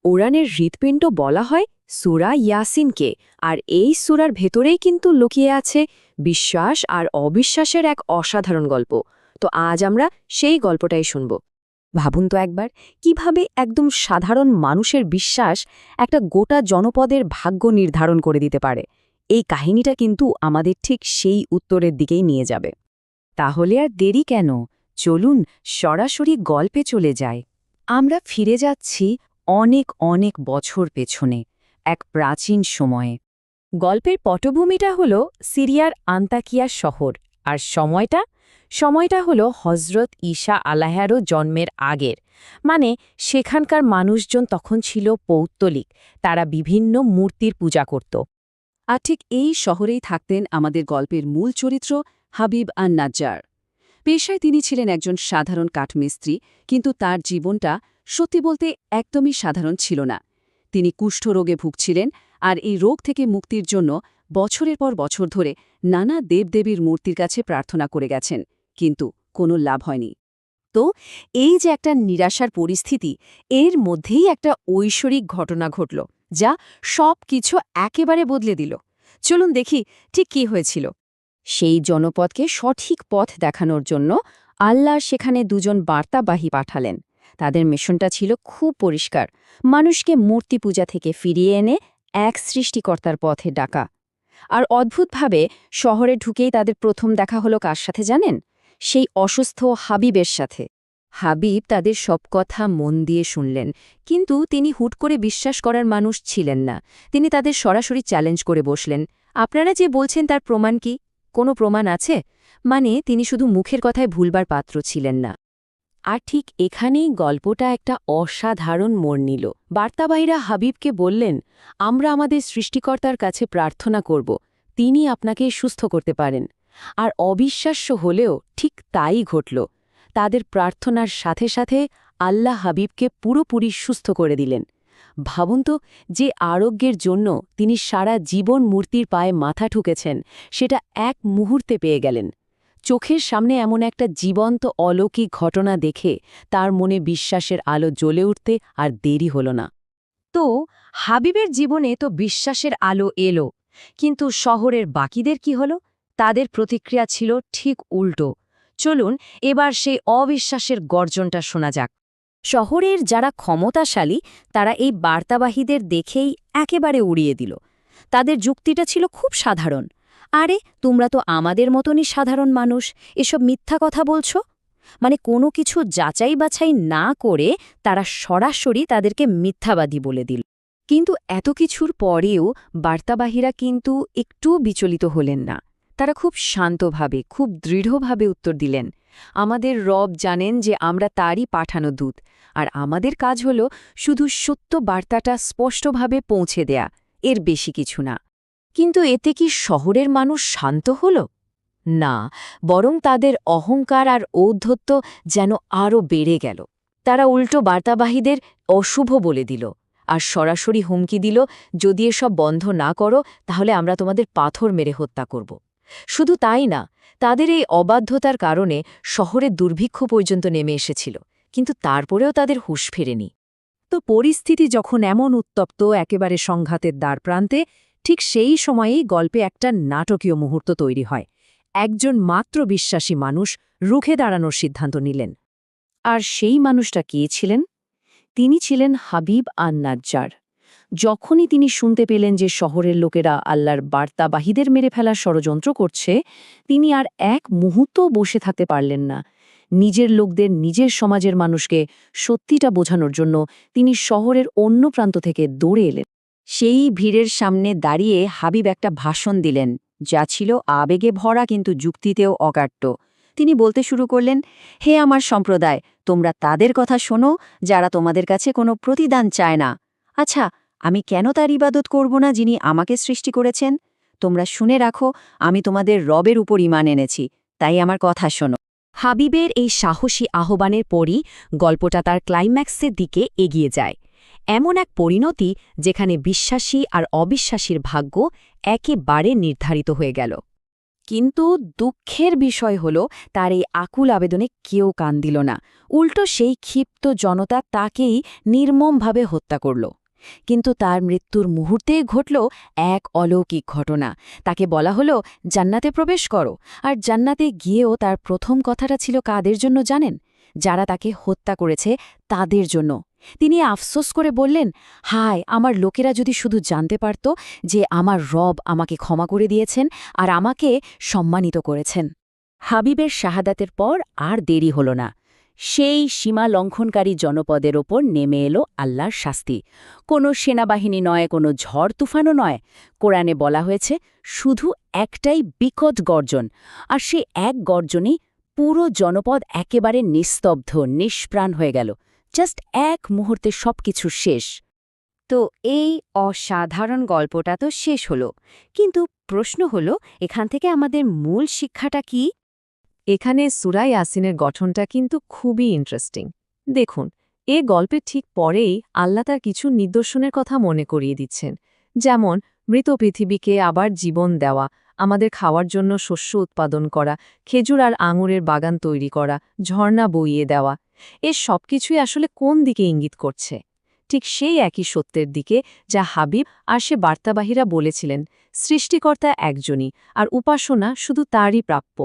কোরআনের হৃৎপিণ্ড বলা হয় সূরা ইয়াসিনকে, আর এই সূরার ভেতরেই কিন্তু লুকিয়ে আছে বিশ্বাস আর অবিশ্বাসের এক অসাধারণ গল্প। তো আজ আমরা সেই গল্পটাই শুনব। ভাবুন তো একবার, কিভাবে একদম সাধারণ মানুষের বিশ্বাস একটা গোটা জনপদের ভাগ্য নির্ধারণ করে দিতে পারে। এই কাহিনীটা কিন্তু আমাদের ঠিক সেই উত্তরের দিকেই নিয়ে যাবে। তাহলে আর দেরি কেন, চলুন সরাসরি গল্পে চলে যাই। আমরা ফিরে যাচ্ছি অনেক অনেক বছর পেছনে, এক প্রাচীন সময়ে। গল্পের পটভূমিটা হল সিরিয়ার আন্তাকিয়া শহর, আর সময়টা হল হজরত ঈসা আলাইহির জন্মের আগের। মানে সেখানকার মানুষজন তখন ছিল পৌত্তলিক, তারা বিভিন্ন মূর্তির পূজা করত। আর ঠিক এই শহরেই থাকতেন আমাদের গল্পের মূল চরিত্র হাবিব আন-নাজ্জার। পেশায় তিনি ছিলেন একজন সাধারণ কাঠমিস্ত্রি, কিন্তু তার জীবনটা সত্যি বলতে একদমই সাধারণ ছিল না। তিনি কুষ্ঠরোগে ভুগছিলেন, আর এই রোগ থেকে মুক্তির জন্য বছরের পর বছর ধরে নানা দেবদেবীর মূর্তির কাছে প্রার্থনা করে গেছেন, কিন্তু কোনো লাভ হয়নি। তো এই যে একটা নিরাশার পরিস্থিতি, এর মধ্যেই একটা ঐশ্বরিক ঘটনা ঘটল, যা সব কিছু একেবারে বদলে দিল। চলুন দেখি ঠিক কী হয়েছিল। সেই জনপদকে সঠিক পথ দেখানোর জন্য আল্লাহ সেখানে দুজন বার্তাবাহী পাঠালেন। তাদের মিশনটা ছিল খুব পরিষ্কার, মানুষকে মূর্তি পূজা থেকে ফিরিয়ে এনে এক সৃষ্টিকর্তার পথে ডাকা। আর অদ্ভুতভাবে শহরে ঢুকেই তাদের প্রথম দেখা হলো কার সাথে জানেন? সেই অসুস্থ হাবিবের সাথে। হাবিব তাদের সব কথা মন দিয়ে শুনলেন, কিন্তু তিনি হুট করে বিশ্বাস করার মানুষ ছিলেন না। তিনি তাদের সরাসরি চ্যালেঞ্জ করে বসলেন, আপনারা যে বলছেন তার প্রমাণ কি? কোনো প্রমাণ আছে? মানে তিনি শুধু মুখের কথায় ভুলবার পাত্র ছিলেন না। আর ঠিক এখানেই গল্পটা একটা অসাধারণ মোড় নিল। বার্তাবাহীরা হাবিবকে বললেন, আমরা আমাদের সৃষ্টিকর্তার কাছে প্রার্থনা করব, তিনি আপনাকে সুস্থ করতে পারেন। আর অবিশ্বাস্য হলেও ঠিক তাই ঘটল। তাদের প্রার্থনার সাথে সাথে আল্লাহ হাবিবকে পুরোপুরি সুস্থ করে দিলেন। ভাবুন তো, যে আরোগ্যের জন্য তিনি সারা জীবন মূর্তির পায়ে মাথা ঠুকেছেন, সেটা এক মুহূর্তে পেয়ে গেলেন। চোখের সামনে এমন একটা জীবন্ত অলৌকিক ঘটনা দেখে তার মনে বিশ্বাসের আলো জ্বলে উঠতে আর দেরি হল না। তো হাবিবের জীবনে তো বিশ্বাসের আলো এলো, কিন্তু শহরের বাকিদের কি হলো? তাদের প্রতিক্রিয়া ছিল ঠিক উল্টো। চলুন এবার সেই অবিশ্বাসের গর্জনটা শোনা যাক। শহরের যারা ক্ষমতাশালী, তারা এই বার্তাবাহীদের দেখেই একেবারে উড়িয়ে দিল। তাদের যুক্তিটা ছিল খুব সাধারণ, আরে তোমরা তো আমাদের মতনই সাধারণ মানুষ, এসব মিথ্যা কথা বলছো। মানে কোনো কিছু যাচাই বাছাই না করে তারা সরাসরি তাদেরকে মিথ্যাবাদী বলে দিল। কিন্তু এত কিছুর পরেও বার্তাবাহীরা কিন্তু একটুও বিচলিত হলেন না। তারা খুব শান্তভাবে, খুব দৃঢ়ভাবে উত্তর দিলেন, আমাদের রব জানেন যে আমরা তারই পাঠানো দূত, আর আমাদের কাজ হল শুধু সত্য বার্তাটা স্পষ্টভাবে পৌঁছে দেয়া, এর বেশি কিছু না। কিন্তু এতে কি শহরের মানুষ শান্ত হল? না, বরং তাদের অহংকার আর ঔদ্ধত্য যেন আরও বেড়ে গেল। তারা উল্টো বার্তাবাহীদের অশুভ বলে দিল, আর সরাসরি হুমকি দিল, যদি এসব বন্ধ না করো তাহলে আমরা তোমাদের পাথর মেরে হত্যা করব। শুধু তাই না, তাদের এই অবাধ্যতার কারণে শহরে দুর্ভিক্ষ পর্যন্ত নেমে এসেছিল, কিন্তু তারপরেও তাদের হুঁশ ফেরেনি। তো পরিস্থিতি যখন এমন উত্তপ্ত, একেবারে সংঘাতের দ্বারপ্রান্তে, ঠিক সেই সময়েই গল্পে একটা নাটকীয় মুহূর্ত তৈরি হয়। একজন মাত্র বিশ্বাসী মানুষ রুখে দাঁড়ানোর সিদ্ধান্ত নিলেন। আর সেই মানুষটা কে ছিলেন? তিনি ছিলেন হাবিব আন-নাজ্জার। যখনই তিনি শুনতে পেলেন যে শহরের লোকেরা আল্লাহর বার্তাবাহীদের মেরে ফেলার ষড়যন্ত্র করছে, তিনি আর এক মুহূর্তও বসে থাকতে পারলেন না। নিজের লোকদের, নিজের সমাজের মানুষকে সত্যিটা বোঝানোর জন্য তিনি শহরের অন্য প্রান্ত থেকে দৌড়ে এলেন। সেই ভিড়ের সামনে দাঁড়িয়ে হাবিব একটা ভাষণ দিলেন, যা ছিল আবেগে ভরা কিন্তু যুক্তিতেও অকাট্য। তিনি বলতে শুরু করলেন, হে আমার সম্প্রদায়, তোমরা তাদের কথা শোনো যারা তোমাদের কাছে কোনো প্রতিদান চায় না। আচ্ছা, আমি কেন তার ইবাদত করব না যিনি আমাকে সৃষ্টি করেছেন? তোমরা শুনে রাখো, আমি তোমাদের রবের উপর ঈমান এনেছি, তাই আমার কথা শোনো। হাবিবের এই সাহসী আহ্বানের পরই গল্পটা তার ক্লাইম্যাক্সের দিকে এগিয়ে যায়। এমন এক পরিণতি যেখানে বিশ্বাসী আর অবিশ্বাসীর ভাগ্য একেবারে নির্ধারিত হয়ে গেল। কিন্তু দুঃখের বিষয় হল তার এই আকুল আবেদনে কেউ কান দিল না, উল্টো সেই ক্ষিপ্ত জনতা তাকেই নির্মমভাবে হত্যা করল। কিন্তু তার মৃত্যুর মুহূর্তে ঘটল এক অলৌকিক ঘটনা। তাকে বলা হলো জান্নাতে প্রবেশ করো, আর জান্নাতে গিয়েও তার প্রথম কথাটা ছিল কাদের জন্য জানেন? যারা তাকে হত্যা করেছে তাদের জন্য। তিনি আফসোস করে বললেন, হায়, আমার লোকেরা যদি শুধু জানতে পারত যে আমার রব আমাকে ক্ষমা করে দিয়েছেন আর আমাকে সম্মানিত করেছেন। হাবিবের শাহাদাতের পর আর দেরি হল না। সেই সীমা লঙ্ঘনকারী জনপদের ওপর নেমে এলো আল্লাহর শাস্তি। কোনো সেনাবাহিনী নয়, কোনো ঝড় তুফানও নয়। কোরআনে বলা হয়েছে শুধু একটাই বিকট গর্জন, আর সে এক গর্জনেই পুরো জনপদ একেবারে নিস্তব্ধ, নিষ্প্রাণ হয়ে গেল। জাস্ট এক মুহূর্তে সবকিছু শেষ। তো এই অসাধারণ গল্পটা তো শেষ হলো, কিন্তু প্রশ্ন হলো এখান থেকে আমাদের মূল শিক্ষাটা কি? এখানে সূরা ইয়াসিনের গঠনটা কিন্তু খুবই ইন্টারেস্টিং। দেখুন, এ গল্পের ঠিক পরেই আল্লাহ তার কিছু নিদর্শনের কথা মনে করিয়ে দিচ্ছেন, যেমন মৃত পৃথিবীকে আবার জীবন দেওয়া, আমাদের খাওয়ার জন্য শস্য উৎপাদন করা, খেজুর আর আঙুরের বাগান তৈরি করা, ঝর্ণা বইয়ে দেওয়া। এ সবকিছুই আসলে কোন দিকে ইঙ্গিত করছে? ঠিক সেই একই সত্যের দিকে যা হাবিব আর সে বার্তাবাহীরা বলেছিলেন, সৃষ্টিকর্তা একজনই, আর উপাসনা শুধু তারই প্রাপ্য।